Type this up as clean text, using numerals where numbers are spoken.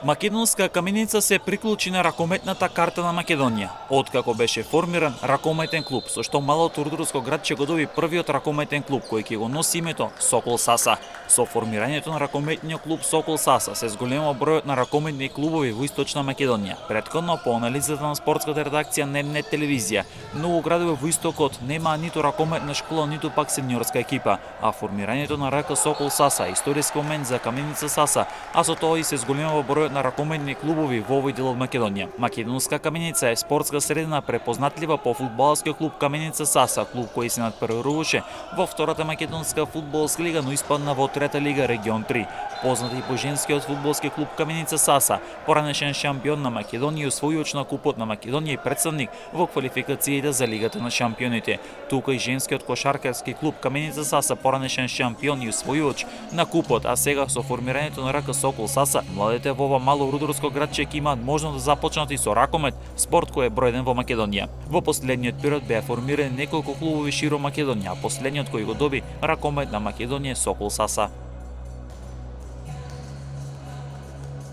Македонска каменица се приклучи на ракометната карта на Македонија. Откако беше формиран ракометен клуб, со што малото рудорско градче го доби првиот ракометен клуб кој ќе го носи името Сокол Саса. Со формирањето на ракометниот клуб Сокол Саса се зголемува бројот на ракометни клубови во Источна Македонија. Претходно, по анализата на спортската редакција на МНЕТ телевизија, многу градови во Истокот немаа ниту ракометна школа, ниту пак сениорска екипа, а формирањето на РК Сокол Саса историски момент за каменица Саса, а со тоа и се зголемува бројот на ракометни клубови во овој дел од Македонија. Македонска каменица е спортска средина препознатлива по фудбалскиот клуб Каменица Саса, клуб кој се надпреваруваше во втората македонска фудбалска лига, но испадна во трета лига регион 3. Познат и по женскиот фудбалски клуб Каменица Саса, поранешен шампион на Македонија, освојувач на купот на Македонија и представник во квалификациите за Лигата на шампионите. Тука и женскиот кошаркарски клуб Каменица Саса, поранешен шампион и освојувач на купот, а сега со формирањето на РК Сокол Саса, младите во ова мало рудорско градче ќе имаат можност да започнат и со ракомет, спорт кој е број 1 во Македонија. Во последниот период беа формирани неколку клубови широм Македонија, а последниот кој го доби ракомет на Македонија е Сокол Саса.